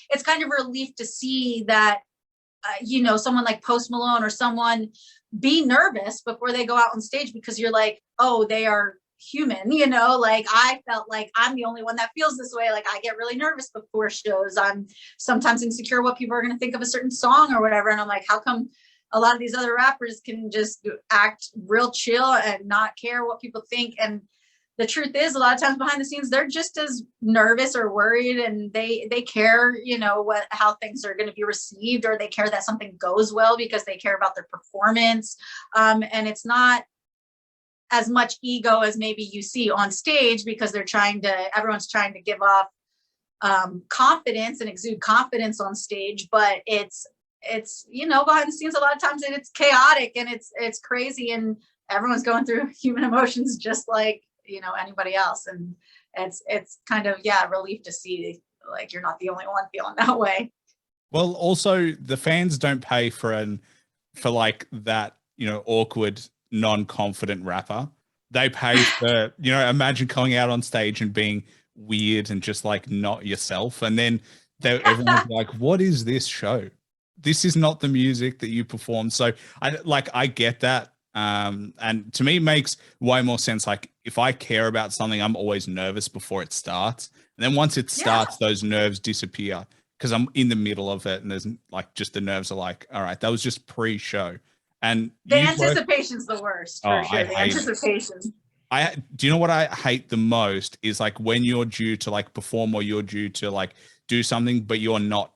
it's kind of a relief to see that, you know, someone like Post Malone or someone be nervous before they go out on stage, because you're like, oh, they are human, you know. Like, I felt like I'm the only one that feels this way. Like, I get really nervous before shows. I'm sometimes insecure what people are going to think of a certain song or whatever. And I'm like, how come a lot of these other rappers can just act real chill and not care what people think? And the truth is, a lot of times behind the scenes, they're just as nervous or worried, and they care, you know, how things are going to be received, or they care that something goes well because they care about their performance. And it's not as much ego as maybe you see on stage, because everyone's trying to give off confidence and exude confidence on stage. But it's, you know, behind the scenes, a lot of times it's chaotic and it's crazy, and everyone's going through human emotions just like, you know, anybody else. And it's kind of, yeah, relief to see like you're not the only one feeling that way. Well, also the fans don't pay for like that, you know, awkward, non-confident rapper. They pay for, you know, imagine coming out on stage and being weird and just like not yourself, and then everyone's like, what is this show? This is not the music that you perform. So I get that. And to me, it makes way more sense. Like, if I care about something, I'm always nervous before it starts. And then once it starts, those nerves disappear because I'm in the middle of it. And there's like, just the nerves are like, all right, that was just pre-show. And the anticipation's the worst, for sure. The anticipation. Do you know what I hate the most is like when you're due to like perform, or you're due to like do something, but you're not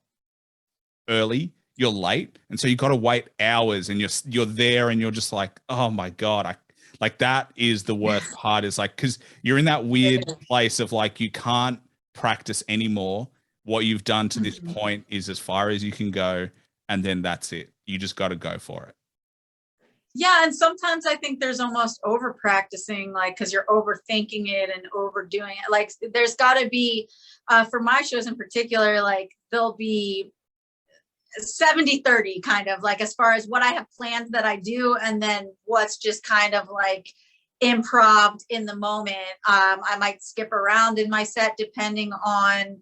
early, you're late, and so you got to wait hours, and you're there, and you're just like, oh my god, like that is the worst part. Is like, because you're in that weird place of like, you can't practice anymore. What you've done to this point is as far as you can go, and then that's it. You just got to go for it. Yeah, and sometimes I think there's almost over practicing, like, because you're overthinking it and overdoing it. Like, there's got to be, for my shows in particular, like there'll be 70-30 kind of, like, as far as what I have planned that I do, and then what's just kind of like improv in the moment. I might skip around in my set depending on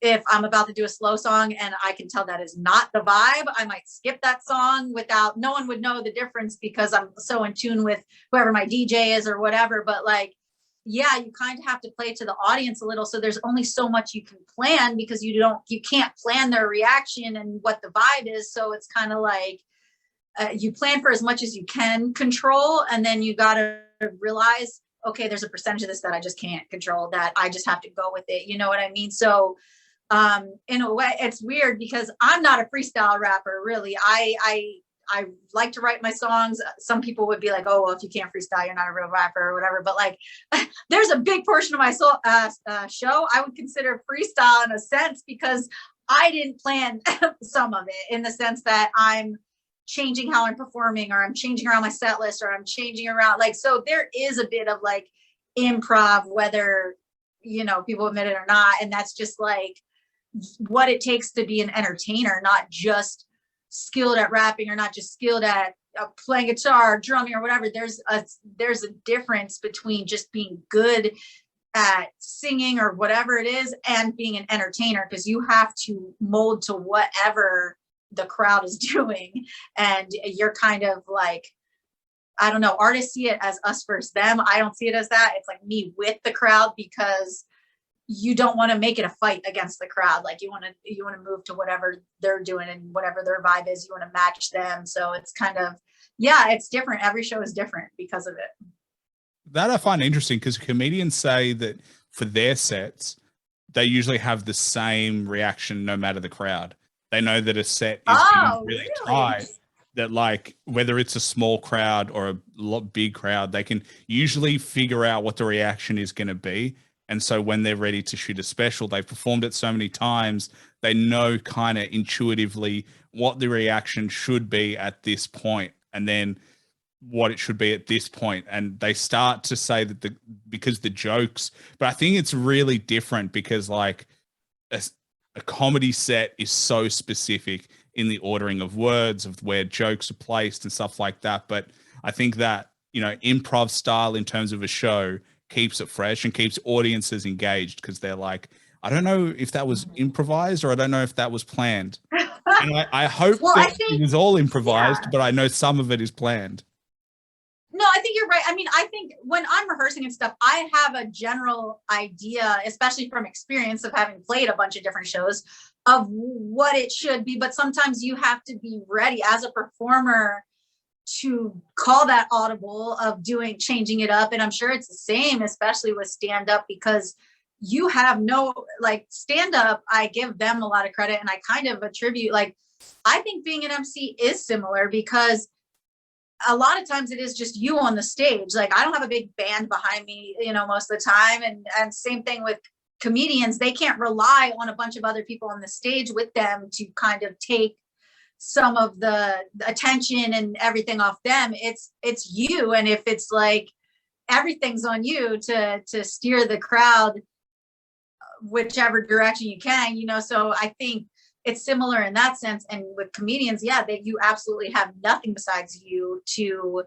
if I'm about to do a slow song and I can tell that is not the vibe. I might skip that song no one would know the difference, because I'm so in tune with whoever my DJ is or whatever. But like, yeah, you kind of have to play to the audience a little. So there's only so much you can plan, because you can't plan their reaction and what the vibe is. So it's kind of like, you plan for as much as you can control, and then you got to realize, okay, there's a percentage of this that I just can't control, that I just have to go with it. You know what I mean? So in a way, it's weird because I'm not a freestyle rapper, really. I like to write my songs. Some people would be like, oh, well, if you can't freestyle, you're not a real rapper or whatever. But like, there's a big portion of my show I would consider freestyle in a sense, because I didn't plan some of it, in the sense that I'm changing how I'm performing, or I'm changing around my set list, or I'm changing around, like, so there is a bit of like improv, whether, you know, people admit it or not. And that's just like what it takes to be an entertainer, not just skilled at rapping, or not just skilled at playing guitar, drumming, or whatever. There's a difference between just being good at singing or whatever it is, and being an entertainer, because you have to mold to whatever the crowd is doing. And you're kind of like, I don't know, artists see it as us versus them. I don't see it as that. It's like me with the crowd, because you don't want to make it a fight against the crowd. Like, you want to move to whatever they're doing and whatever their vibe is. You want to match them. So it's kind of, yeah, it's different. Every show is different because of it. That I find interesting, because comedians say that for their sets, they usually have the same reaction no matter the crowd. They know that a set is really tight, that like, whether it's a small crowd or a big crowd, they can usually figure out what the reaction is going to be. And so when they're ready to shoot a special, they've performed it so many times, they know kind of intuitively what the reaction should be at this point, and then what it should be at this point. And they start to say that because the jokes, but I think it's really different, because like a comedy set is so specific in the ordering of words, of where jokes are placed and stuff like that. But I think that, you know, improv style in terms of a show keeps it fresh and keeps audiences engaged, because they're like, I don't know if that was Mhm. improvised or I don't know if that was planned. And I hope Well, I that it think, was all yeah. improvised, but I know some of it is planned. No, I think you're right. I mean, I think when I'm rehearsing and stuff, I have a general idea, especially from experience of having played a bunch of different shows, of what it should be. But sometimes you have to be ready as a performer to call that audible of changing it up. And I'm sure it's the same, especially with stand up, because you have no, like, stand up, I give them a lot of credit and I kind of attribute, like, I think being an MC is similar because a lot of times it is just you on the stage. Like, I don't have a big band behind me, most of the time. And same thing with comedians. They can't rely on a bunch of other people on the stage with them to kind of take some of the attention and everything off them. It's you. And if it's like everything's on you to steer the crowd whichever direction you can, so I think it's similar in that sense. And with comedians, yeah, that you absolutely have nothing besides you to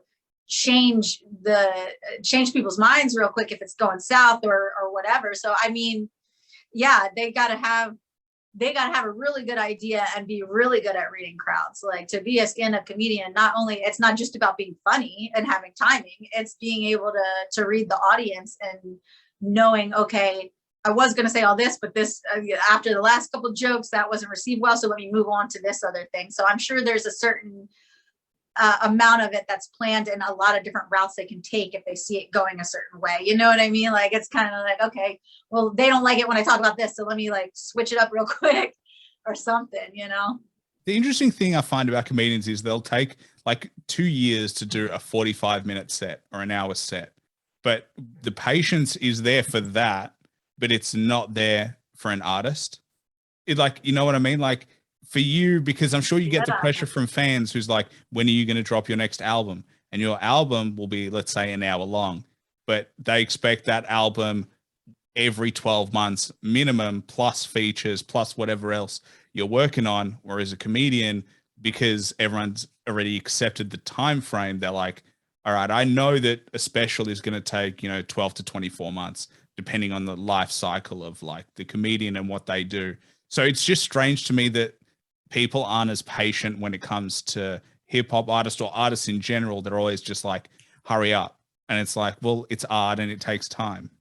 change people's minds real quick if it's going south or whatever. So I mean, yeah, they got to have a really good idea and be really good at reading crowds. Like, to be a stand-up comedian, it's not just about being funny and having timing, it's being able to read the audience and knowing, okay, I was going to say all this, but this after the last couple of jokes that wasn't received well, so let me move on to this other thing. So I'm sure there's a certain amount of it that's planned and a lot of different routes they can take if they see it going a certain way. You know what I mean? Like, it's kind of like, okay, well, they don't like it when I talk about this, so let me like switch it up real quick or something. The interesting thing I find about comedians is they'll take like 2 years to do a 45-minute set or an hour set, but the patience is there for that, but it's not there for an artist. It, like, you know what I mean? Like, for you, because I'm sure you get the Yeah. pressure from fans who's like, when are you going to drop your next album? And your album will be, let's say, an hour long, but they expect that album every 12 months minimum, plus features, plus whatever else you're working on. Whereas a comedian, because everyone's already accepted the time frame, they're like, all right, I know that a special is going to take 12 to 24 months, depending on the life cycle of like the comedian and what they do. So it's just strange to me that people aren't as patient when it comes to hip hop artists or artists in general. They're always just like, hurry up. And it's like, well, it's art and it takes time.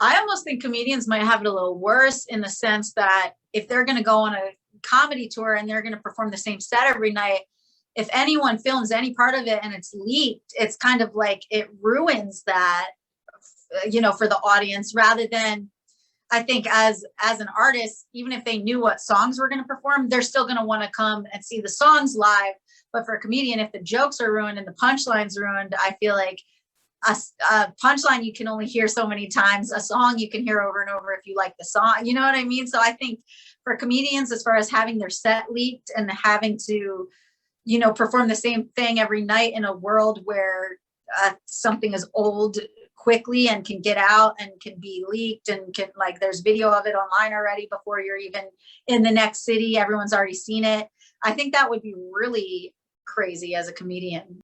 I almost think comedians might have it a little worse in the sense that if they're going to go on a comedy tour and they're going to perform the same set every night, if anyone films any part of it and it's leaked, it's kind of like it ruins that, for the audience, rather than, I think, as an artist, even if they knew what songs we're going to perform, they're still going to want to come and see the songs live. But for a comedian, if the jokes are ruined and the punchline's ruined, I feel like a punchline you can only hear so many times. A song you can hear over and over if you like the song. You know what I mean? So I think for comedians, as far as having their set leaked and having to, perform the same thing every night in a world where something is old quickly and can get out and can be leaked and can, like, there's video of it online already before you're even in the next city, everyone's already seen it. I think that would be really crazy as a comedian.